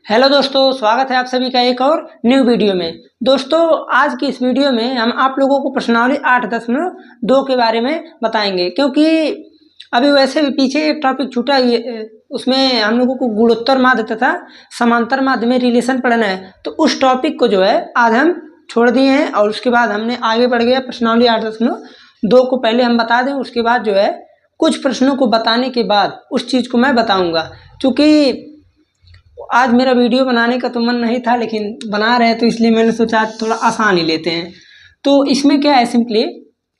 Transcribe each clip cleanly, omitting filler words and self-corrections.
Hello दोस्तों, स्वागत है आप सभी का एक और न्यू वीडियो में। दोस्तों, आज की इस वीडियो में हम आप लोगों को प्रश्नावली 8.2 के बारे में बताएंगे, क्योंकि अभी वैसे भी पीछे एक टॉपिक छूटा उसमें हम लोगों को गुणोत्तर माध्य तथा समांतर माध्य में रिलेशन पढ़ना है। तो उस टॉपिक को जो है आज हम छोड़ दिए हैं और उसके बाद हमने आगे बढ़ गया प्रश्नावली 8.2 को पहले हम बता दें, उसके बाद जो है कुछ प्रश्नों को बताने के बाद उस चीज़ को मैं बताऊँगा। चूँकि आज मेरा वीडियो बनाने का तो मन नहीं था, लेकिन बना रहे हैं तो इसलिए मैंने सोचा आज थोड़ा आसान ही लेते हैं। तो इसमें क्या है, सिंपली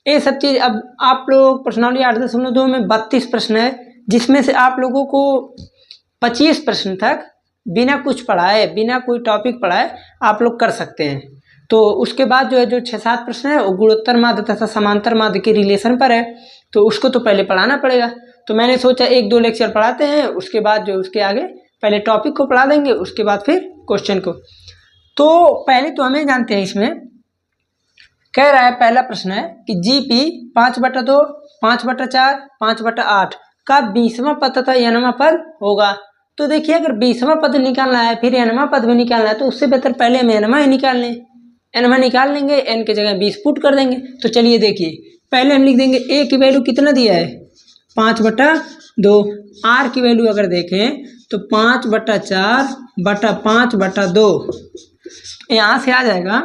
ये सब चीज़ अब आप लोग प्रश्नावली 8.2 में 32 प्रश्न है, जिसमें से आप लोगों को 25 प्रश्न तक बिना कुछ पढ़ाए, बिना कोई टॉपिक पढ़ाए आप लोग कर सकते हैं। तो उसके बाद जो है जो 6-7 प्रश्न है वो गुणोत्तर माध्य तथा समांतर माध्य के रिलेशन पर है, तो उसको तो पहले पढ़ाना पड़ेगा। तो मैंने सोचा 1-2 लेक्चर पढ़ाते हैं, उसके बाद जो उसके आगे पहले टॉपिक को पढ़ा देंगे, उसके बाद फिर क्वेश्चन को। तो पहले तो हमें जानते हैं, इसमें कह रहा है पहला प्रश्न है कि जीपी 5/2, 5/4, 5/8 का 20वां पद तथा n वां पद होगा। तो देखिए, अगर 20वां पद निकालना है फिर n वां पद भी निकालना है, तो उससे बेहतर पहले हम n वां ही निकाल लें। n वां निकाल लेंगे, n की जगह 20 पुट कर देंगे। तो चलिए देखिए, पहले हम लिख देंगे a की वैल्यू कितना दिया है 5/2। r की वैल्यू अगर देखें तो 5/4/5/2, यहाँ से आ जाएगा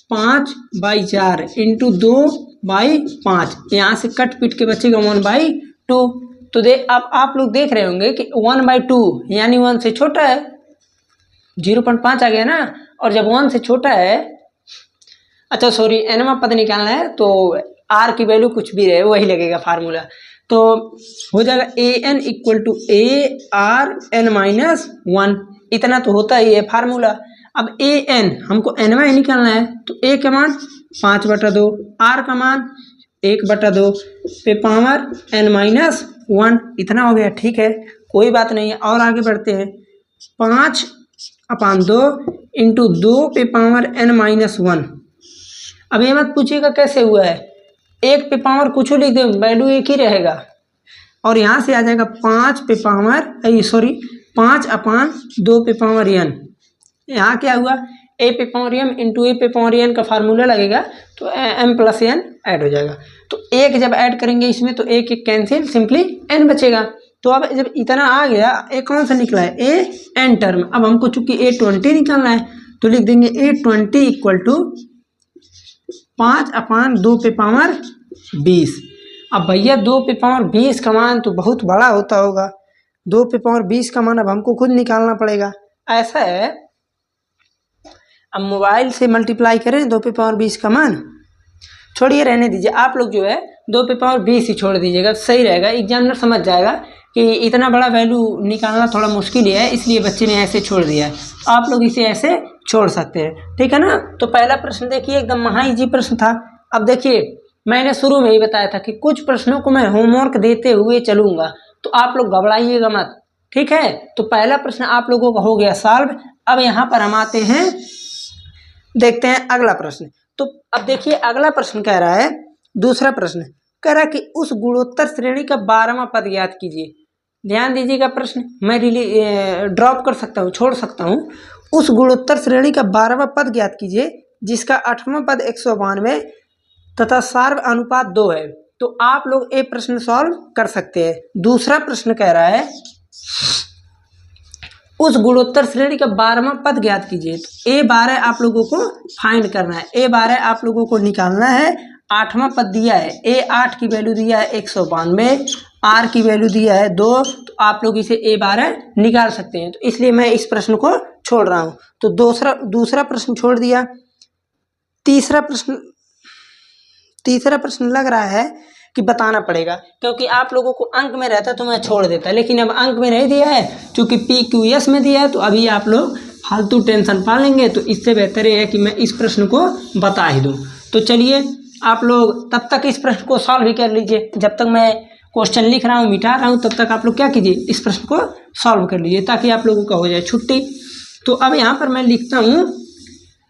5/4 इंटू 2/5, यहाँ से कट पीट के बचेगा 1/2। तो अब आप लोग देख रहे होंगे कि 1/2 यानी 1 से छोटा है, 0.5 आ गया ना। और जब 1 से छोटा है, अच्छा सॉरी, n वां पद निकालना है तो r की वैल्यू कुछ भी रहे वही लगेगा फार्मूला। तो हो जाएगा an इक्वल टू ARn-1, इतना तो होता ही है फार्मूला। अब an हमको n-वां निकालना है, तो a का मान 5/2, r का मान 1/2 पे पावर n-1, इतना हो गया। ठीक है, कोई बात नहीं है, और आगे बढ़ते हैं। 5/2 इंटू 2 पे पावर n-1। अब ये मत पूछिएगा कैसे हुआ है, 1 पे पावर कुछ लिख दे, वैल्यू एक ही रहेगा। और यहाँ से आ जाएगा 5/2 पे पावर n। यहाँ क्या हुआ, a पे पावर m इंटू a पे पावर n का फार्मूला लगेगा, तो m प्लस n ऐड हो जाएगा। तो एक जब ऐड करेंगे इसमें तो एक कैंसिल, सिंपली n बचेगा। तो अब जब इतना आ गया, a कौन सा निकला है, a n टर्म। अब हमको चूंकि a20 निकालना है, तो लिख देंगे a20 इक्वल टू 5/2 पे पावर 20। अब भैया 2 पे पावर 20 का मान तो बहुत बड़ा होता होगा, 2 पे पावर 20 का मान अब हमको खुद निकालना पड़ेगा। ऐसा है, अब मोबाइल से मल्टीप्लाई करें 2 पे पावर 20 का मान, छोड़िए रहने दीजिए। आप लोग जो है 2 पे पावर 20 ही छोड़ दीजिएगा, सही रहेगा। एग्जामिनर समझ जाएगा कि इतना बड़ा वैल्यू निकालना थोड़ा मुश्किल है, इसलिए बच्चे ने ऐसे छोड़ दिया है। आप लोग इसे ऐसे छोड़ सकते हैं, ठीक है ना। तो पहला प्रश्न देखिए, एकदम महा इजी प्रश्न था। अब देखिए, मैंने शुरू में ही बताया था कि कुछ प्रश्नों को मैं होमवर्क देते हुए चलूंगा, तो आप लोग घबराइएगा मत, ठीक है। तो पहला प्रश्न आप लोगों का हो गया सॉल्व। अब यहाँ पर हम आते हैं, देखते हैं अगला प्रश्न। तो अब देखिए, अगला प्रश्न कह रहा है, दूसरा प्रश्न कह रहा है कि उस गुणोत्तर श्रेणी का 12वां पद ज्ञात कीजिए। ध्यान दीजिएगा, प्रश्न मैं ड्रॉप कर सकता हूँ, छोड़ सकता हूँ। उस गुणोत्तर श्रेणी का 12वां पद ज्ञात कीजिए जिसका 8वां पद 192 तथा सार्व अनुपात 2 है। तो आप लोग ये प्रश्न सॉल्व कर सकते हैं। दूसरा प्रश्न कह रहा है उस गुणोत्तर श्रेणी का 12वां पद ज्ञात कीजिए। तो A12 आप लोगों को फाइंड करना है, A12 आप लोगों को निकालना है। 8वां पद दिया है, A8 की वैल्यू दिया है 192, R की वैल्यू दिया है 2, तो आप लोग इसे A12 निकाल सकते हैं। तो इसलिए मैं इस प्रश्न को छोड़ रहा हूँ। तो दूसरा प्रश्न छोड़ दिया। तीसरा प्रश्न लग रहा है कि बताना पड़ेगा, क्योंकि आप लोगों को अंक में रहता तो मैं छोड़ देता, लेकिन अब अंक में नहीं दिया है, क्योंकि PQS में दिया है। तो अभी आप लोग फालतू टेंशन पा लेंगे, तो इससे बेहतर है कि मैं इस प्रश्न को बता ही दूँ। तो चलिए, आप लोग तब तक इस प्रश्न को सॉल्व ही कर लीजिए। जब तक मैं क्वेश्चन लिख रहा हूँ, मिटा रहा हूँ, तब तक आप लोग क्या कीजिए, इस प्रश्न को सॉल्व कर लीजिए, ताकि आप लोगों का हो जाए छुट्टी। तो अब यहाँ पर मैं लिखता हूँ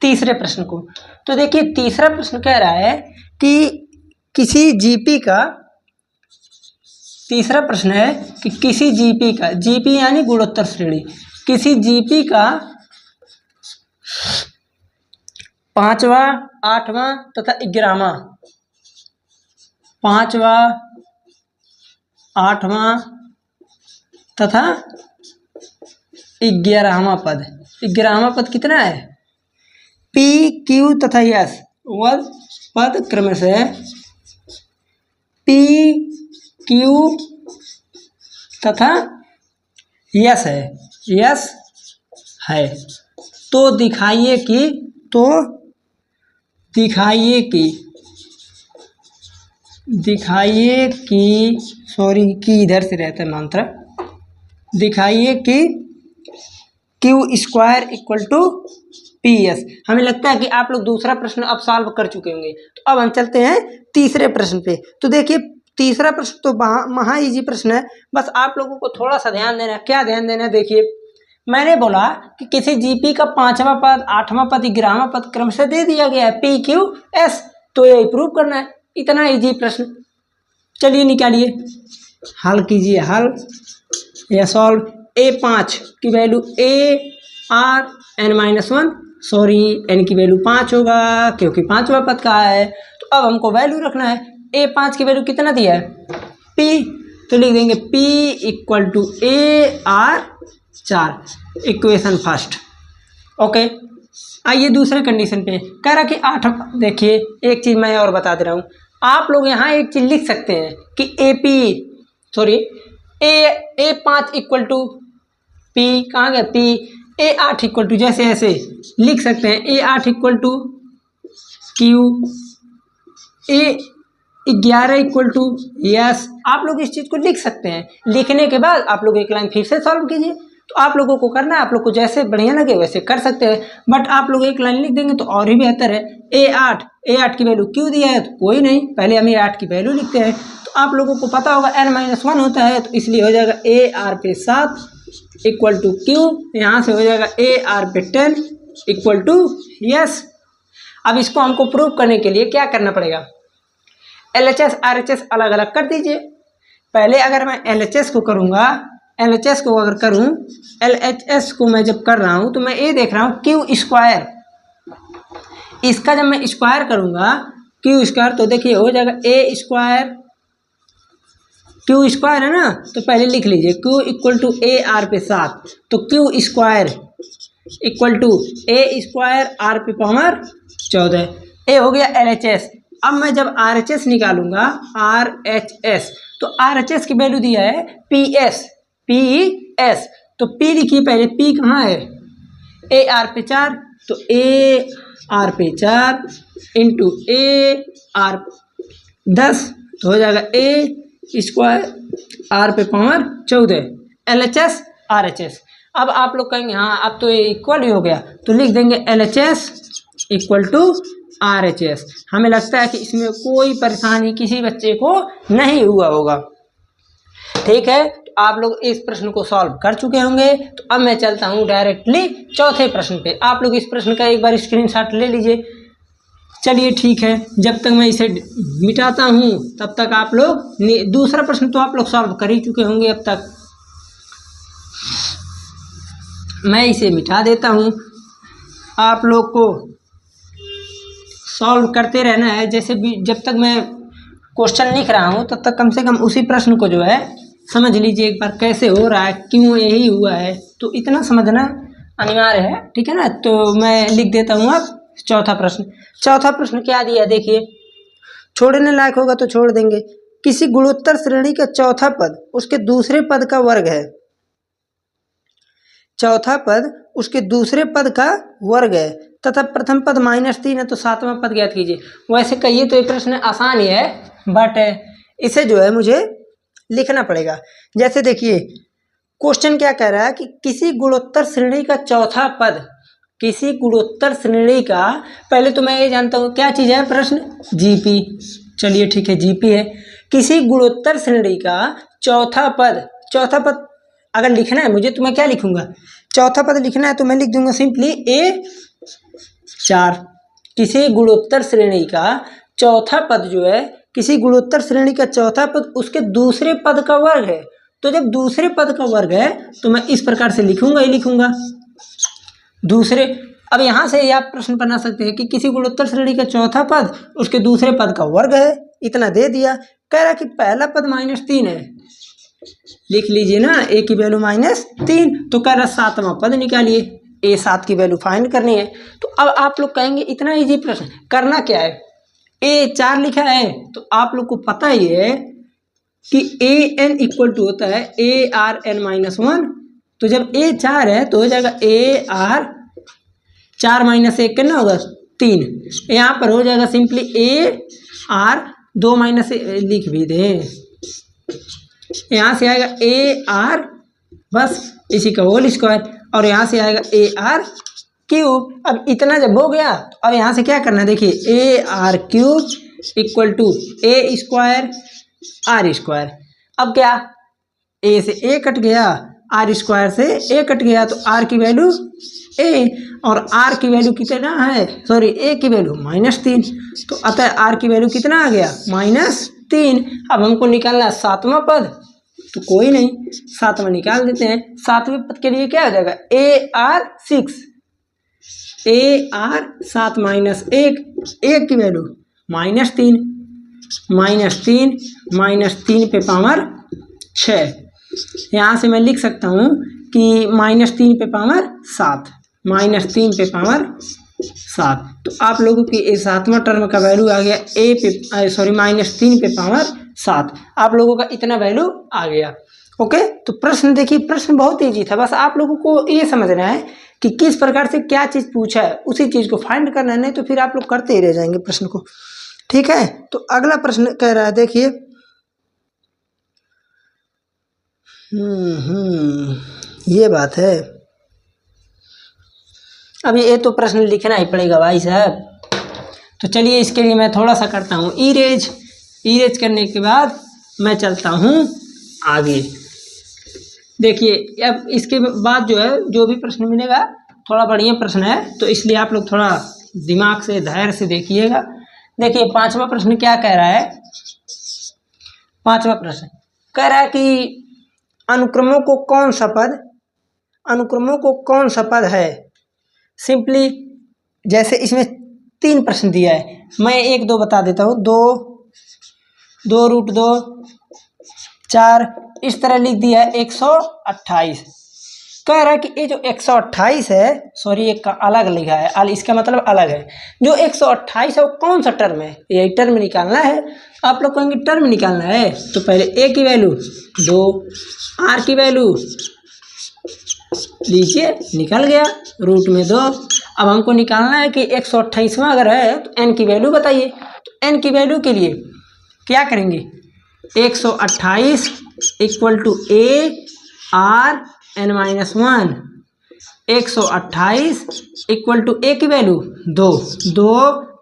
तीसरे प्रश्न को। तो देखिए, तीसरा प्रश्न कह रहा है कि किसी जीपी का, तीसरा प्रश्न है कि किसी जीपी का, जीपी यानी गुणोत्तर श्रेणी, किसी जीपी का 5वां, 8वां तथा 11वां, 5वां, 8वां तथा 11वां पद। 11वां पद कितना है? पी क्यू तथा यस वह पद क्रमशः पी क्यू तथा यस है, यस है। तो दिखाइए कि सॉरी कि इधर से रहता है मंत्र। दिखाइए कि Q square equal to P S. हमें लगता है कि आप लोग दूसरा प्रश्न अब सॉल्व कर चुके होंगे, तो अब हम चलते हैं तीसरे प्रश्न पे। तो देखिए तीसरा प्रश्न तो महा इजी प्रश्न है, बस आप लोगों को थोड़ा सा ध्यान देना है। क्या ध्यान देना है? देखिए मैंने बोला कि किसी जीपी का 5वां पद, 8वां पद, 11वां पद क्रमशः दे दिया गया है पी क्यू एस, तो ये प्रूव करना है। इतना इजी प्रश्न। चलिए निकालिए, हल कीजिए। हल या सॉल्व। A5 की वैल्यू ARn-1, सॉरी n की वैल्यू 5 होगा क्योंकि 5वां पद का है। तो अब हमको वैल्यू रखना है। A5 की वैल्यू कितना दिया है? P, तो लिख देंगे P equal to AR4, equation first. Okay, आइए दूसरे कंडीशन पे। कह रहा कि 8। देखिए एक चीज़ मैं और बता दे रहा हूँ, आप लोग यहाँ एक चीज़ लिख सकते हैं कि A5 इक्वल टू P, कहाँ गया P, A8 इक्वल टू, जैसे ऐसे लिख सकते हैं A8 equal to Q, A11 equal to yes. आप लोग इस चीज़ को लिख सकते हैं। लिखने के बाद आप लोग एक लाइन फिर से सॉल्व कीजिए। तो आप लोगों को करना है, आप लोग को जैसे बढ़िया लगे वैसे कर सकते हैं, बट आप लोग एक लाइन लिख देंगे तो और ही बेहतर है। A8 की वैल्यू क्यों दिया है? तो कोई नहीं, पहले हम A8 की वैल्यू लिखते हैं। तो आप लोगों को पता होगा n-1 होता है, तो इसलिए हो जाएगा AR/7 इक्वल टू Q, यहाँ से हो जाएगा AR/10 इक्वल टू यस। अब इसको हमको प्रूव करने के लिए क्या करना पड़ेगा? LHS RHS अलग अलग कर दीजिए। पहले अगर मैं LHS को करूँगा, LHS को अगर करूँ, LHS को मैं जब कर रहा हूँ तो मैं ये देख रहा हूँ Q स्क्वायर, इसका जब मैं स्क्वायर करूँगा Q स्क्वायर, तो देखिए हो जाएगा A स्क्वायर, Q स्क्वायर है ना, तो पहले लिख लीजिए Q इक्वल टू AR/7, तो Q square equal to A square R/पावर 14। ए हो गया LHS। अब मैं जब RHS निकालूंगा, RHS, तो RHS की वैल्यू दिया है PS, तो P लिखिए पहले। P कहाँ है? AR/4, तो AR/4 इंटू AR10, तो हो जाएगा A स्क्वायर R/पावर 14, LHS RHS। अब आप लोग कहेंगे हाँ अब तो ये इक्वल ही हो गया, तो लिख देंगे LHS इक्वल टू RHS। हमें लगता है कि इसमें कोई परेशानी किसी बच्चे को नहीं हुआ होगा। ठीक है, तो आप लोग इस प्रश्न को सॉल्व कर चुके होंगे। तो अब मैं चलता हूँ डायरेक्टली चौथे प्रश्न पे। आप लोग इस प्रश्न का एक बार स्क्रीनशॉट ले लीजिए। चलिए ठीक है, जब तक मैं इसे मिटाता हूँ तब तक आप लोग दूसरा प्रश्न तो आप लोग सॉल्व कर ही चुके होंगे अब तक। मैं इसे मिटा देता हूँ, आप लोग को सॉल्व करते रहना है। जैसे भी जब तक मैं क्वेश्चन लिख रहा हूँ तब तक कम से कम उसी प्रश्न को जो है समझ लीजिए एक बार, कैसे हो रहा है, क्यों यही हुआ है, तो इतना समझना अनिवार्य है। ठीक है ना, तो मैं लिख देता हूँ अब चौथा प्रश्न। चौथा प्रश्न क्या दिया देखिए, छोड़ने लायक होगा तो छोड़ देंगे। किसी गुणोत्तर श्रेणी का चौथा पद उसके दूसरे पद का वर्ग है। चौथा पद उसके दूसरे पद का वर्ग है तथा प्रथम पद -3 है, तो सातवां पद ज्ञात कीजिए। वैसे कहिए तो ये प्रश्न आसान ही है, बट इसे जो है मुझे लिखना पड़ेगा। जैसे देखिए क्वेश्चन क्या कह रहा है कि किसी गुणोत्तर श्रेणी का चौथा पद, किसी गुणोत्तर श्रेणी का, पहले तो मैं ये जानता हूँ क्या चीज़ है प्रश्न, जीपी। चलिए ठीक है, जीपी है। किसी गुणोत्तर श्रेणी का चौथा पद, चौथा पद अगर लिखना है मुझे तो मैं क्या लिखूंगा, चौथा पद लिखना है तो मैं लिख दूंगा सिंपली A4। किसी गुणोत्तर श्रेणी का चौथा पद जो है, किसी गुणोत्तर श्रेणी का चौथा पद उसके दूसरे पद का वर्ग है, तो जब दूसरे पद का वर्ग है तो मैं इस प्रकार से लिखूंगा ही लिखूंगा दूसरे। अब यहाँ से आप प्रश्न बना सकते हैं कि किसी गुणोत्तर श्रेणी का चौथा पद उसके दूसरे पद का वर्ग है, इतना दे दिया। कह रहा कि पहला पद -3 है, लिख लीजिए ना a की वैल्यू -3। तो कह रहा 7वां पद निकालिए, a7 की वैल्यू फाइंड करनी है। तो अब आप लोग कहेंगे इतना इजी प्रश्न, करना क्या है, a4 लिखा है तो आप लोग को पता ही है कि an इक्वल टू होता है ARn-1। तो जब a4 है तो हो जाएगा AR 4 - 1 कितना होगा 3। यहाँ पर हो जाएगा सिंपली AR 2 - लिख भी दे, यहाँ से आएगा AR बस इसी का होल स्क्वायर और यहाँ से आएगा AR क्यूब। अब इतना जब हो गया तो अब यहाँ से क्या करना है, देखिए AR cube equal to A square R square. अब क्या, A से A कट गया, R स्क्वायर से A कट गया, तो R की वैल्यू A और R की वैल्यू कितना है, सॉरी A की वैल्यू -3। तो अतः R की वैल्यू कितना आ गया -3। अब हमको निकालना है 7वां पद, तो कोई नहीं 7वां निकाल देते हैं। 7वें पद के लिए क्या हो जाएगा AR 6, AR 7 - 1, 1 की वैल्यू -3 -3 पे पावर 6। यहाँ से मैं लिख सकता हूँ कि -3 पे पावर 7, -3 पे पावर 7। तो आप लोगों की 7वां टर्म का वैल्यू आ गया -3 पे पावर 7। आप लोगों का इतना वैल्यू आ गया। ओके, तो प्रश्न देखिए, प्रश्न बहुत ईजी था, बस आप लोगों को ये समझना है कि किस प्रकार से क्या चीज़ पूछा है, उसी चीज़ को फाइंड करना है, नहीं तो फिर आप लोग करते ही रह जाएंगे प्रश्न को। ठीक है, तो अगला प्रश्न कह रहा है, देखिए ये बात है। अब ये तो प्रश्न लिखना ही पड़ेगा भाई साहब। तो चलिए इसके लिए मैं थोड़ा सा करता हूँ इरेज करने के बाद मैं चलता हूँ आगे। देखिए अब इसके बाद जो है, जो भी प्रश्न मिलेगा थोड़ा बढ़िया प्रश्न है, तो इसलिए आप लोग थोड़ा दिमाग से धैर्य से देखिएगा। देखिए 5वां प्रश्न क्या कह रहा है। 5वां प्रश्न कह रहा है कि अनुक्रमों को कौन सा पद है। सिंपली जैसे इसमें 3 प्रश्न दिया है, मैं 1 2 बता देता हूँ। 2√2 4 इस तरह लिख दिया है 128। कह रहा है कि ये जो 128 है, सॉरी एक का अलग लिखा है, इसका मतलब अलग है। जो 128 है वो कौन सा टर्म है, यही टर्म निकालना है। आप लोग कहेंगे टर्म निकालना है, तो पहले A की वैल्यू 2, R की वैल्यू लीजिए निकल गया √2। अब हमको निकालना है कि 128वां अगर है तो n की वैल्यू बताइए। तो n की वैल्यू के लिए क्या करेंगे, 128 equal to ARn-1। 128 equal to A की वैल्यू 2,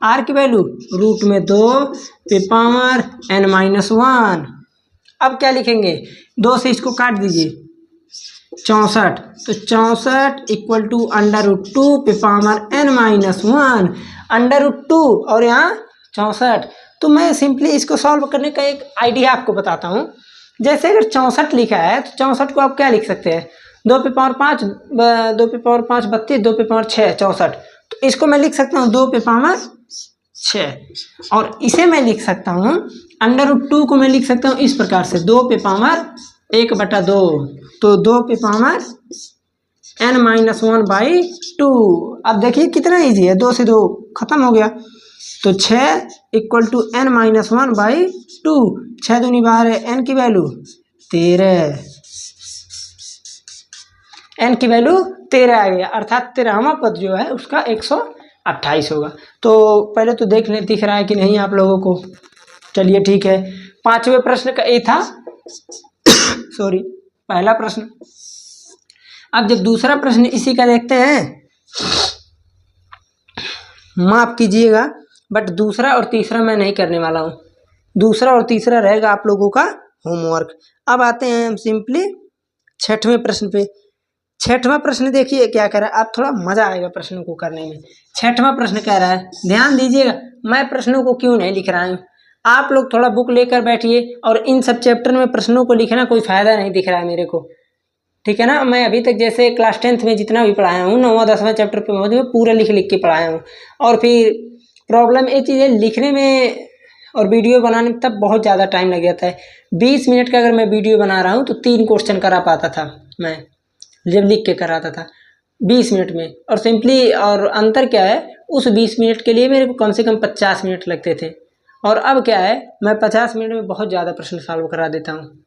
R की वैल्यू √2 पे पावर n-1। अब क्या लिखेंगे, 2 से इसको काट दीजिए 64। तो 64 इक्वल टू √2 पे पावर n-1, √2 और यहाँ 64। तो मैं सिंपली इसको सॉल्व करने का एक आइडिया आपको बताता हूँ। जैसे अगर 64 लिखा है तो 64 को आप क्या लिख सकते हैं, 2 पे पावर 5 32, 2 पे पावर 6 64। तो इसको मैं लिख सकता हूँ 2 पे पावर 6। और इसे मैं लिख सकता हूँ √2 को मैं लिख सकता हूँ इस प्रकार से 2 पे पावर 1/2। तो 2 पे पावर n-1/2। अब देखिए कितना इजी है, 2 से 2 खत्म हो गया। तो 6 इक्वल टू n-1/2। 6 दूनी बाहर है, n की वैल्यू 13, n की वैल्यू 13 आ गया, अर्थात 13वां पद जो है उसका 128 होगा। तो पहले तो दिख रहा है कि नहीं आप लोगों को। चलिए ठीक है, 5वें प्रश्न का ये था सॉरी पहला प्रश्न। अब जब दूसरा प्रश्न इसी का देखते हैं, माफ कीजिएगा बट दूसरा और तीसरा मैं नहीं करने वाला हूँ। दूसरा और तीसरा रहेगा आप लोगों का होमवर्क। अब आते हैं हम सिंपली 6वें प्रश्न पे। 6वां प्रश्न देखिए क्या कह रहा है, आप थोड़ा मजा आएगा प्रश्नों को करने में। 6वां प्रश्न कह रहा है, ध्यान दीजिएगा, मैं प्रश्नों को क्यों नहीं लिख रहा हूँ, आप लोग थोड़ा बुक लेकर बैठिए और इन सब चैप्टर में प्रश्नों को लिखना कोई फ़ायदा नहीं दिख रहा है मेरे को, ठीक है ना। मैं अभी तक जैसे क्लास 10th में जितना भी पढ़ाया हूँ 9वां 10वां चैप्टर पे पूरा लिख लिख के पढ़ाया हूँ। और फिर प्रॉब्लम ये चीज़ है लिखने में और वीडियो बनाने में तब बहुत ज़्यादा टाइम लग जाता है। 20 मिनट का अगर मैं वीडियो बना रहा हूँ तो 3 क्वेश्चन करा पाता था मैं जब लिख के कराता था 20 मिनट में। और सिंपली और अंतर क्या है, उस 20 मिनट के लिए मेरे को कम से कम 50 मिनट लगते थे और अब क्या है मैं 50 मिनट में बहुत ज़्यादा प्रश्न सॉल्व करा देता हूँ।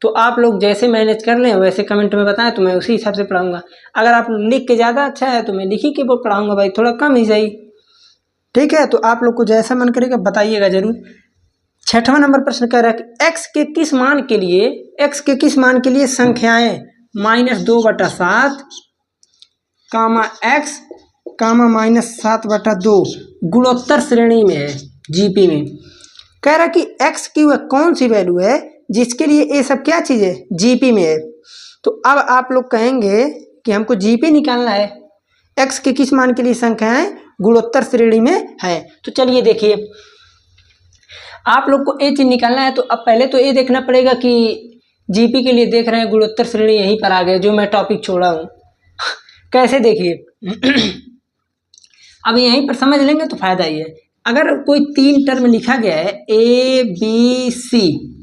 तो आप लोग जैसे मैनेज कर लें वैसे कमेंट में बताएं तो मैं उसी हिसाब से पढ़ाऊँगा। अगर आप लिख के ज़्यादा अच्छा है तो मैं लिख ही के वो पढ़ाऊँगा भाई, थोड़ा कम ही सही, ठीक है। तो आप लोग को जैसा मन करेगा बताइएगा ज़रूर। 6वां नंबर प्रश्न कह रहा है कि x के किस मान के लिए संख्याएं -2/7 कामा x कामा -7/2 गुणोत्तर श्रेणी में है जीपी में। कह रहा है कि x की वह कौन सी वैल्यू है जिसके लिए ये सब क्या चीज़ है जीपी में है। तो अब आप लोग कहेंगे कि हमको जीपी निकालना है, x के किस मान के लिए संख्याएं गुणोत्तर श्रेणी में है। तो चलिए देखिए आप लोग को ये चीज़ निकालना है। तो अब पहले तो ये देखना पड़ेगा कि जीपी के लिए देख रहे हैं गुणोत्तर श्रेणी यहीं पर आ गए जो मैं टॉपिक छोड़ा हूँ कैसे देखिए अब यहीं पर समझ लेंगे तो फायदा ही है। अगर कोई 3 टर्म लिखा गया है ए बी सी,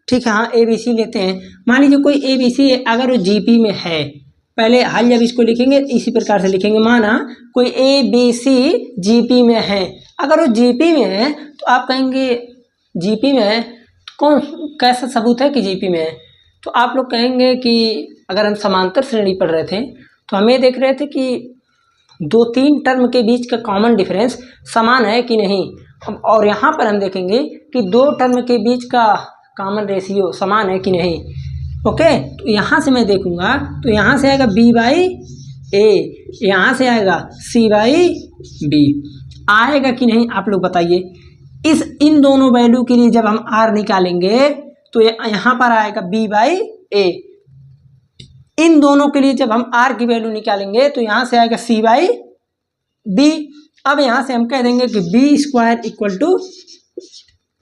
ठीक है, हाँ ए बी सी लेते हैं। मान लीजिए कोई ए बी सी अगर वो जीपी में है, पहले हाल जब इसको लिखेंगे इसी प्रकार से लिखेंगे। माना कोई ए बी सी जीपी में है, अगर वो जीपी में है तो आप कहेंगे जीपी में है कौन कैसा सबूत है कि जीपी में है। तो आप लोग कहेंगे कि अगर हम समांतर श्रेणी पढ़ रहे थे तो हमें देख रहे थे कि 2-3 टर्म के बीच का कॉमन डिफरेंस समान है कि नहीं। और यहाँ पर हम देखेंगे कि 2 टर्म के बीच का कॉमन रेशियो समान है कि नहीं। ओके, तो यहाँ से मैं देखूँगा तो यहाँ से आएगा b/a, यहाँ से आएगा c/b, आएगा कि नहीं आप लोग बताइए। इन दोनों वैल्यू के लिए जब हम r निकालेंगे तो यहाँ पर आएगा b/a। इन दोनों के लिए जब हम r की वैल्यू निकालेंगे तो यहाँ से आएगा c/b। अब यहाँ से हम कह देंगे कि b²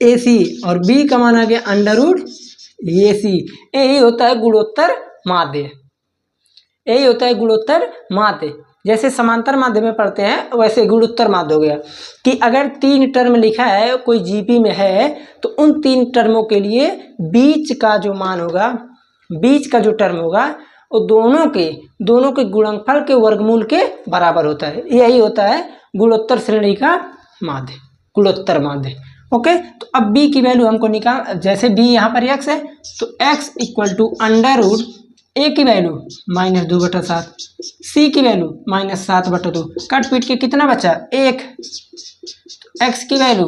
= ac और b का मान आ गया √ac। यही होता है गुणोत्तर माध्य, यही होता है गुणोत्तर माध्य। जैसे समांतर माध्य में पढ़ते हैं वैसे गुणोत्तर माध्य हो गया कि अगर 3 टर्म लिखा है कोई जीपी में है तो उन 3 टर्मों के लिए बीच का जो मान होगा, बीच का जो टर्म होगा वो दोनों के गुणनफल के वर्गमूल के बराबर होता है। यही होता है गुणोत्तर श्रेणी का माध्य, गुणोत्तर माध्य। ओके, तो अब b की वैल्यू हमको निकाल, जैसे b यहाँ पर x है तो x = √a की वैल्यू -2/7, c की वैल्यू -7/2, कट पीट के कितना बचा 1, x की वैल्यू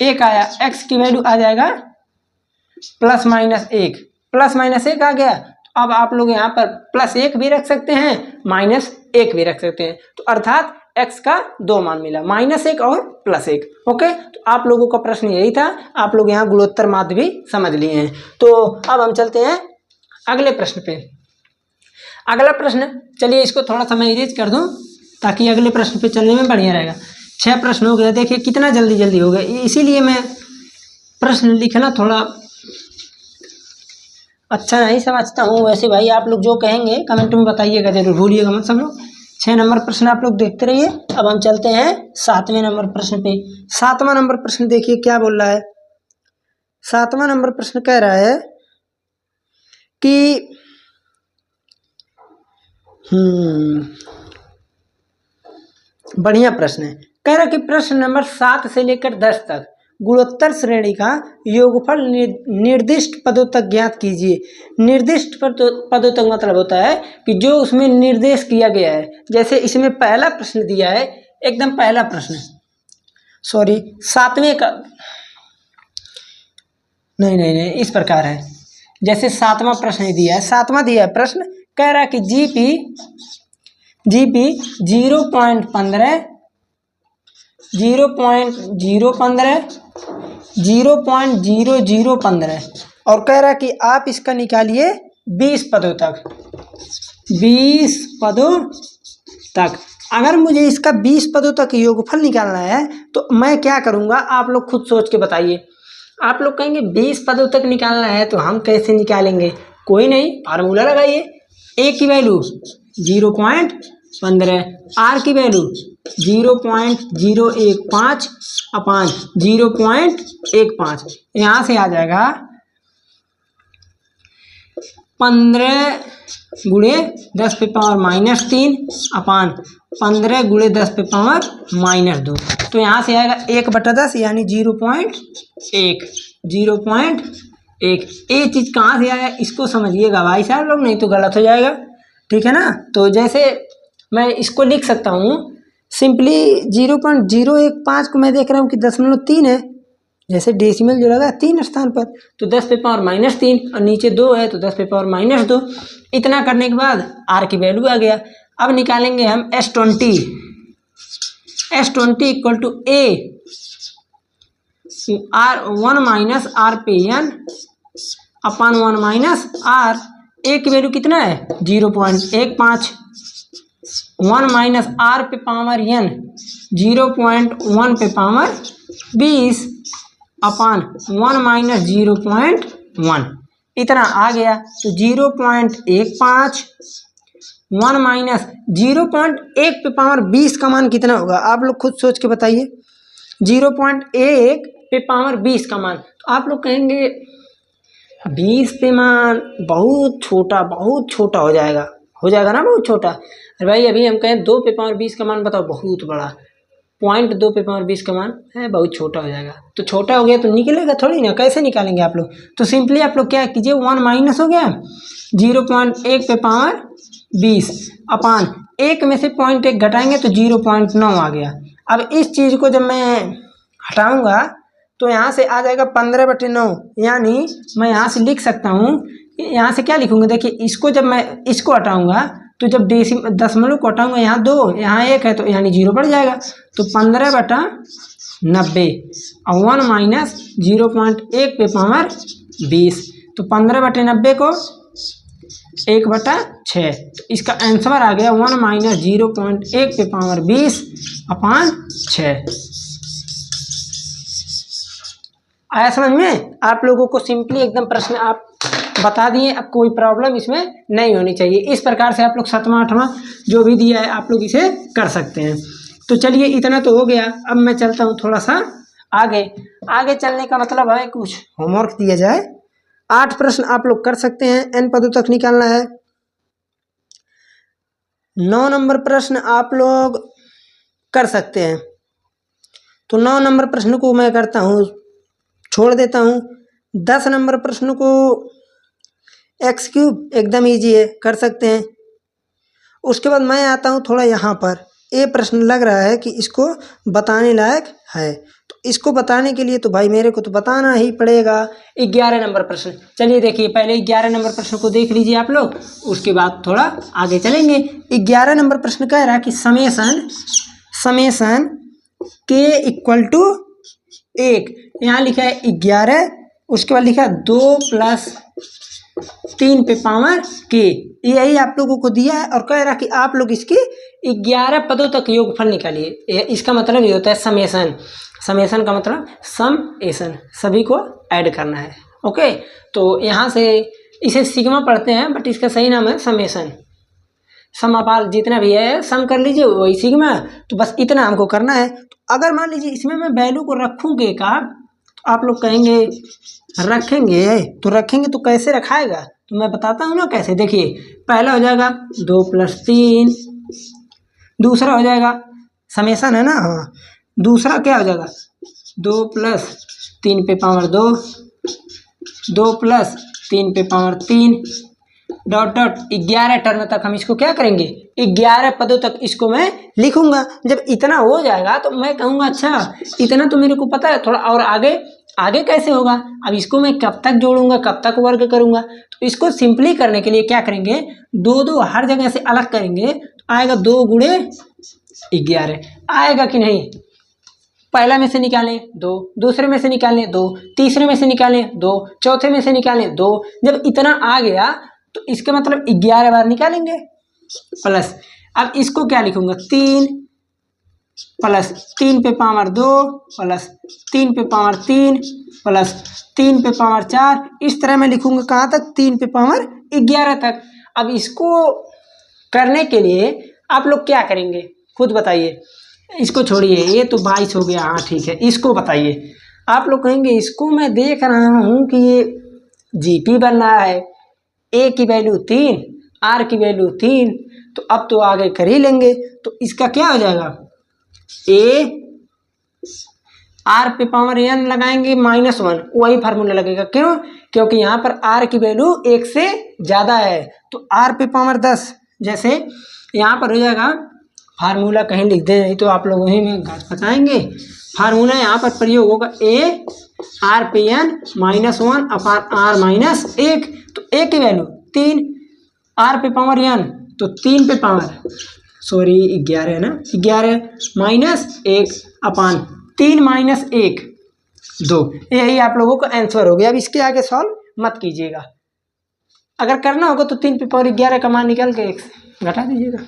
1 आया, x की वैल्यू आ जाएगा +-1, +-1 आ गया। तो अब आप लोग यहाँ पर +1 भी रख सकते हैं, -1 भी रख सकते हैं। तो अर्थात x का 2 मान मिला, -1 और +1। ओके, तो आप लोगों का प्रश्न यही था, आप लोग यहाँ गुणोत्तर माध्य भी समझ लिए हैं। तो अब हम चलते हैं अगले प्रश्न पे। अगला प्रश्न, चलिए इसको थोड़ा सा मैं इरेज कर दूं ताकि अगले प्रश्न पे चलने में बढ़िया रहेगा। 6 प्रश्न हो गया, देखिए कितना जल्दी हो गया, इसीलिए मैं प्रश्न लिखना थोड़ा अच्छा नहीं समझता हूँ। वैसे भाई आप लोग जो कहेंगे कमेंट में बताइएगा जरूर, भूलिएगा मत सब लोग। 6 नंबर प्रश्न आप लोग देखते रहिए। अब हम चलते हैं 7वें नंबर प्रश्न पे। 7वां नंबर प्रश्न देखिए क्या बोल रहा है। 7वां नंबर प्रश्न कह रहा है कि बढ़िया प्रश्न है। कह रहा है कि प्रश्न नंबर 7 से लेकर 10 तक गुणोत्तर श्रेणी का योगफल निर्दिष्ट पदों तक ज्ञात कीजिए। निर्दिष्ट पदों तक मतलब होता है कि जो उसमें निर्देश किया गया है। जैसे इसमें पहला प्रश्न दिया है, एकदम पहला प्रश्न, सॉरी 7वें का नहीं इस प्रकार है। जैसे 7वां प्रश्न दिया है, 7वां दिया है प्रश्न, कह रहा है कि जीपी 0.15 0.0015 और कह रहा है कि आप इसका निकालिए 20 पदों तक, 20 पदों तक। अगर मुझे इसका 20 पदों तक योगफल निकालना है तो मैं क्या करूँगा, आप लोग खुद सोच के बताइए। आप लोग कहेंगे 20 पदों तक निकालना है तो हम कैसे निकालेंगे, कोई नहीं, फार्मूला लगाइए। ए की वैल्यू 0.15, आर की वैल्यू 0.015 अपान 0.15, यहाँ से आ जाएगा 15 गुणे 10 पे पावर -3 अपान 15 गुणे 10 पे पावर -2। तो यहाँ से आएगा 1/10 यानी 0.1। ये चीज़ कहाँ से आया इसको समझिएगा भाई साहब लोग, नहीं तो गलत हो जाएगा, ठीक है ना। तो जैसे मैं इसको लिख सकता हूँ सिंपली 0.015 को मैं देख रहा हूँ कि 0.3 है, जैसे डेसिमल जो लगा 3 स्थान पर तो 10 पे पावर -3 और नीचे 2 है तो 10 पे पावर -2। इतना करने के बाद आर की वैल्यू आ गया। अब निकालेंगे हम S20 equal to A R 1 minus R पे N upon 1 minus R. A की वैल्यू कितना है 0.15, 1 माइनस आर पे पावर एन 0.1 पे पावर 20 अपान 1 माइनस 0.1, इतना आ गया। तो 0.15 1 माइनस 0.1 पे पावर 20 का मान कितना होगा, आप लोग खुद सोच के बताइए। 0.1 पे पावर 20 का मान, तो आप लोग कहेंगे 20 पे मान बहुत छोटा हो जाएगा ना, बहुत छोटा। अरे भाई अभी हम कहें 2 पे पावर 20 का मान बताओ, बहुत बड़ा। 0.2 पे पावर 20 का मान है, बहुत छोटा हो जाएगा। तो छोटा हो गया तो निकलेगा थोड़ी ना, कैसे निकालेंगे आप लोग। तो सिंपली आप लोग क्या कीजिए, 1 माइनस हो गया 0.1 पे पावर 20 अपान 1 में से 0.1 घटाएंगे तो 0.9 आ गया। अब इस चीज़ को जब मैं हटाऊंगा तो यहाँ से आ जाएगा 15/9, यानी मैं यहाँ से लिख सकता हूँ, यहाँ से क्या लिखूंगा देखिए, इसको जब मैं इसको हटाऊंगा तो जब दशमलव को हटाऊंगा यहाँ 2 यहाँ 1 है तो यानी 0 बढ़ जाएगा। तो 15/90 और 1 माइनस 0.1 पे पावर 20, तो 15/90 को 1/6, तो इसका आंसर आ गया 1 माइनस 0.1 पे पावर 20 अपान 6। आया समझ में। आप लोगों को सिंपली एकदम प्रश्न आप बता दिए, अब कोई प्रॉब्लम इसमें नहीं होनी चाहिए। इस प्रकार से आप लोग 7वां 8वां जो भी दिया है आप लोग इसे कर सकते हैं। तो चलिए इतना तो हो गया, अब मैं चलता हूँ थोड़ा सा आगे चलने का मतलब है कुछ होमवर्क दिया जाए। 8 प्रश्न आप लोग कर सकते हैं, n पदों तक निकालना है। 9 नंबर प्रश्न आप लोग कर सकते हैं, तो 9 नंबर प्रश्न को मैं करता हूँ, छोड़ देता हूँ। 10 नंबर प्रश्न को x³ एकदम ईजी है, कर सकते हैं। उसके बाद मैं आता हूँ थोड़ा यहाँ पर, ये प्रश्न लग रहा है कि इसको बताने लायक है, तो इसको बताने के लिए तो भाई मेरे को तो बताना ही पड़ेगा। 11 नंबर प्रश्न, चलिए देखिए पहले 11 नंबर प्रश्न को देख लीजिए आप लोग, उसके बाद थोड़ा आगे चलेंगे। 11 नंबर प्रश्न कह रहा है कि समेसन k इक्वल टू 1, यहाँ लिखा है 11, उसके बाद लिखा है 2 + 3 पे पावर k, यही आप लोगों को दिया है और कह रहा कि आप लोग इसकी 11 पदों तक योगफल निकालिए। इसका मतलब ये होता है समेसन का मतलब समेसन, सभी को ऐड करना है। ओके, तो यहाँ से इसे सिग्मा पढ़ते हैं बट इसका सही नाम है समेसन। समापाल जितना भी है सम कर लीजिए वही सिग्मा, तो बस इतना हमको करना है। तो अगर मान लीजिए इसमें मैं वैल्यू को रखूँगे का, तो आप लोग कहेंगे रखेंगे तो कैसे रखाएगा, तो मैं बताता हूँ ना कैसे। देखिए पहला हो जाएगा 2 + 3, दूसरा हो जाएगा समेसन है ना, हाँ, दूसरा क्या हो जाएगा 2 + 3 पे पावर 2, 2 + 3 पे पावर 3 डॉट 11 टर्म तक हम इसको क्या करेंगे, 11 पदों तक इसको मैं लिखूंगा। जब इतना हो जाएगा तो मैं कहूँगा अच्छा इतना तो मेरे को पता है, थोड़ा और आगे कैसे होगा। अब इसको मैं कब तक जोड़ूंगा, कब तक वर्ग करूंगा, तो इसको सिंपली करने के लिए क्या करेंगे, 2 हर जगह से अलग करेंगे, तो आएगा 2 × 11 आएगा कि नहीं। पहला में से निकालें 2, दूसरे में से निकालें 2, तीसरे में से निकालें 2, चौथे में से निकालें 2। जब इतना आ गया तो इसका मतलब 11 बार निकालेंगे प्लस अब इसको क्या लिखूंगा, 3 प्लस 3 पे पावर 2 प्लस 3 पे पावर 3 प्लस 3 पे पावर 4, इस तरह मैं लिखूंगा कहाँ तक, 3 पे पावर 11 तक। अब इसको करने के लिए आप लोग क्या करेंगे खुद बताइए। इसको छोड़िए, ये तो 22 हो गया, हाँ ठीक है। इसको बताइए, आप लोग कहेंगे इसको मैं देख रहा हूँ कि ये जीपी बन रहा है, ए की वैल्यू 3, आर की वैल्यू 3, तो अब तो आगे कर ही लेंगे। तो इसका क्या हो जाएगा, ए आर पे पावर एन लगाएंगे -1, वही फार्मूला लगेगा। क्यों, क्योंकि यहाँ पर आर की वैल्यू 1 से ज़्यादा है, तो आर पे पावर 10, जैसे यहाँ पर हो जाएगा, फार्मूला कहीं लिख दें नहीं तो आप लोग वहीं में घाट बताएंगे। फार्मूला यहाँ पर प्रयोग होगा, ए आर पे एन -1 अपान आर -1, तो ए की वैल्यू 3, आर पे पावर एन तो 3 पे पावर 11 है ना, 11 -1 अपान 3 - 1 2, यही आप लोगों का आंसर हो गया। अब इसके आगे सॉल्व मत कीजिएगा, अगर करना होगा तो 3 पे पावर 11 का मान निकाल के 1 से घटा दीजिएगा।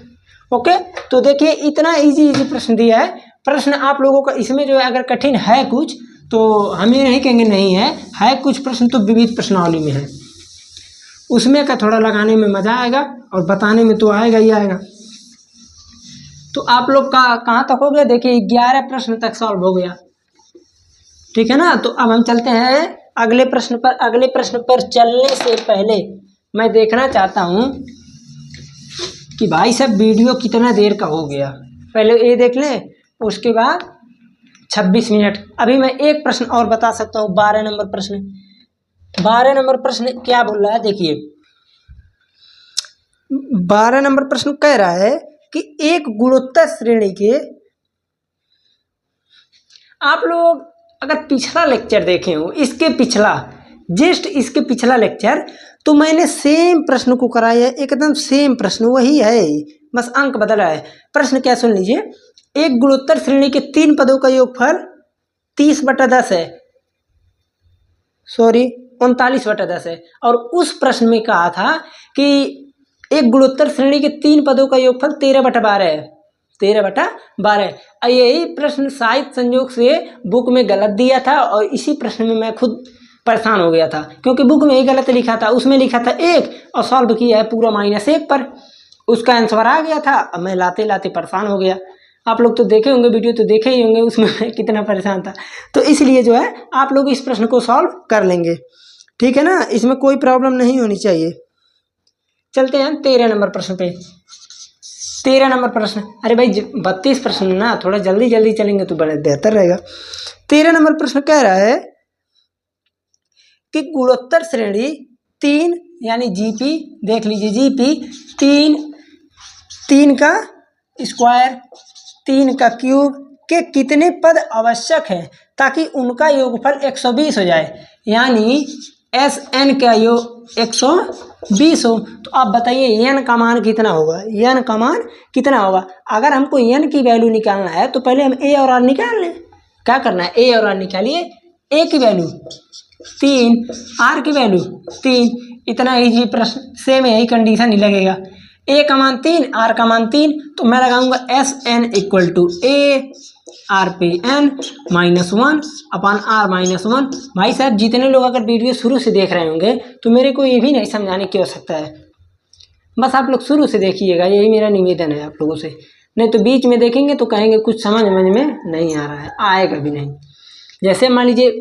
ओके, तो देखिए इतना इजी प्रश्न दिया है। प्रश्न आप लोगों का इसमें जो है अगर कठिन है कुछ तो हम ये नहीं कहेंगे नहीं है कुछ प्रश्न तो विविध प्रश्नावली में है, उसमें का थोड़ा लगाने में मज़ा आएगा और बताने में तो आएगा ही आएगा। तो आप लोग का कहाँ तक हो गया, देखिए 11 प्रश्न तक सॉल्व हो गया, ठीक है ना। तो अब हम चलते हैं अगले प्रश्न पर। अगले प्रश्न पर चलने से पहले मैं देखना चाहता हूँ कि भाई साहब वीडियो कितना देर का हो गया, पहले ये देख लें, उसके बाद 26 मिनट। अभी मैं एक प्रश्न और बता सकता हूँ, 12 नंबर प्रश्न। 12 नंबर प्रश्न क्या बोल रहा है, देखिए 12 नंबर प्रश्न कह रहा है कि एक गुणोत्तर श्रेणी के, आप लोग अगर पिछला लेक्चर देखे हो, इसके पिछला, जस्ट इसके पिछला लेक्चर, तो मैंने सेम प्रश्न को कराया, एकदम सेम प्रश्न वही है, बस अंक बदला है। प्रश्न क्या, सुन लीजिए, एक गुणोत्तर श्रेणी के 3 पदों का योगफल 30/10 है, 39/10 है। और उस प्रश्न में कहा था कि एक गुणोत्तर श्रेणी के 3 पदों का योगफल 13/12 है, 13/12। यही प्रश्न शायद संयोग से बुक में गलत दिया था और इसी प्रश्न में मैं खुद परेशान हो गया था, क्योंकि बुक में ही गलत लिखा था, उसमें लिखा था 1 और सॉल्व किया है पूरा -1 पर, उसका आंसर आ गया था। अब मैं लाते लाते परेशान हो गया। आप लोग तो देखे होंगे, वीडियो तो देखे ही होंगे, उसमें मैं कितना परेशान था। तो इसलिए जो है आप लोग इस प्रश्न को सॉल्व कर लेंगे, ठीक है ना, इसमें कोई प्रॉब्लम नहीं होनी चाहिए। चलते हैं 13 नंबर प्रश्न पे। 13 नंबर प्रश्न, अरे भाई 32 प्रश्न ना, थोड़ा जल्दी जल्दी चलेंगे तो बड़े बेहतर रहेगा। 13 नंबर प्रश्न कह रहा है कि गुणोत्तर श्रेणी 3 यानी जीपी, देख लीजिए जीपी 3 का स्क्वायर 3 का क्यूब के कितने पद आवश्यक है ताकि उनका योगफल 120 हो जाए, यानी SN का योग 120 हो। तो आप बताइए n का मान कितना होगा, n का मान कितना होगा। अगर हमको n की वैल्यू निकालना है तो पहले हम a और r निकाल लें। क्या करना है, a और r निकालिए, a की वैल्यू 3, r की वैल्यू 3, इतना इजी प्रश्न, सेम यही कंडीशन ही लगेगा। a का मान 3, r का मान 3, तो मैं लगाऊंगा SN = a r पे n -1 अपान r -1। भाई साहब जितने लोग अगर वीडियो शुरू से देख रहे होंगे तो मेरे को ये भी नहीं समझाने की आवश्यकता है, बस आप लोग शुरू से देखिएगा, यही मेरा निवेदन है आप लोगों से। नहीं तो बीच में देखेंगे तो कहेंगे कुछ समझ में नहीं आ रहा है, आएगा भी नहीं। जैसे मान लीजिए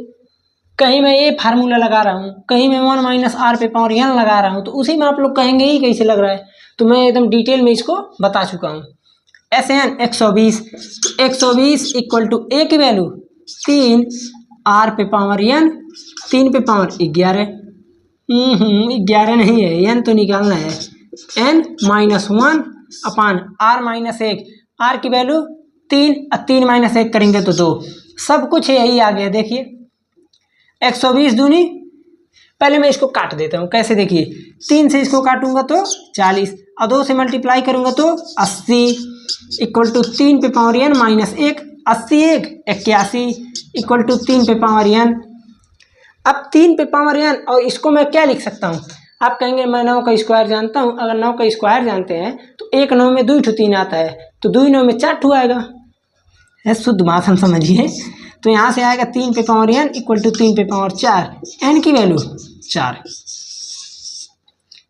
कहीं मैं ये फार्मूला लगा रहा हूँ, कहीं मैं 1 - r पे पावर n लगा रहा हूँ, तो उसी में आप लोग कहेंगे ये कैसे लग रहा है, तो मैं एकदम डिटेल में इसको बता चुका हूँ। SN 120 = a की वैल्यू 3, r पे पावर n 3 पे पावर 11, 11 नहीं है, n तो निकालना है, n -1 अपान r -1, r की वैल्यू 3 और 3 - 1 करेंगे तो 2, सब कुछ यही आ गया। देखिए 120 दूनी, पहले मैं इसको काट देता हूँ, कैसे देखिए, 3 से इसको काटूंगा तो 40 और 2 से मल्टीप्लाई करूंगा तो 80 = 3 पे पावर n -1, 80 1 81 = 3 पे पावर n। अब 3 पे पावर n और इसको मैं क्या लिख सकता हूँ, आप कहेंगे मैं 9 का स्क्वायर जानता हूँ, अगर 9 का स्क्वायर जानते हैं तो 1 9 में 2 3 आता है, तो 2 9 में 4 आएगा। है शुद्ध बात हम समझिए। तो यहाँ से आएगा 3 पे पावर n इक्वल टू 3 पे पावर 4, n की वैल्यू 4।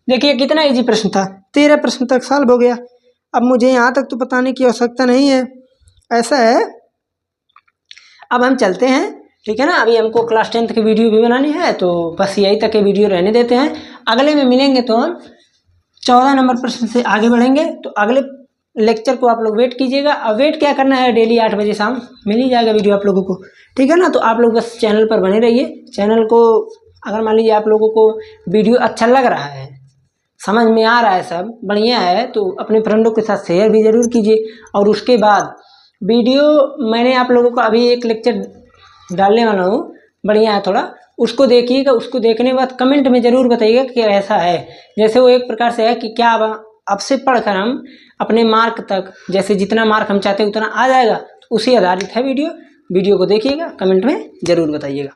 देखिए कितना इजी प्रश्न था, 13 प्रश्न तक सॉल्व हो गया। अब मुझे यहाँ तक तो बताने की आवश्यकता नहीं है, ऐसा है। अब हम चलते हैं, ठीक है ना। अभी हमको क्लास 10 की वीडियो भी बनानी है, तो बस यही तक के वीडियो रहने देते हैं। अगले में मिलेंगे तो हम 14 नंबर प्रश्न से आगे बढ़ेंगे। तो अगले लेक्चर को आप लोग वेट कीजिएगा। अब वेट क्या करना है, डेली 8 बजे शाम मिल ही जाएगा वीडियो आप लोगों को, ठीक है ना। तो आप लोग बस चैनल पर बने रहिए। चैनल को अगर मान लीजिए आप लोगों को वीडियो अच्छा लग रहा है, समझ में आ रहा है, सब बढ़िया है, तो अपने फ्रेंडों के साथ शेयर भी ज़रूर कीजिए। और उसके बाद वीडियो मैंने आप लोगों को अभी एक लेक्चर डालने वाला हूँ, बढ़िया है थोड़ा, उसको देखिएगा। उसको देखने के बाद कमेंट में ज़रूर बताइएगा कि ऐसा है। जैसे वो एक प्रकार से है कि क्या अब से पढ़कर हम अपने मार्क तक, जैसे जितना मार्क हम चाहते हैं उतना आ जाएगा, तो उसी आधारित है वीडियो। वीडियो को देखिएगा, कमेंट में ज़रूर बताइएगा।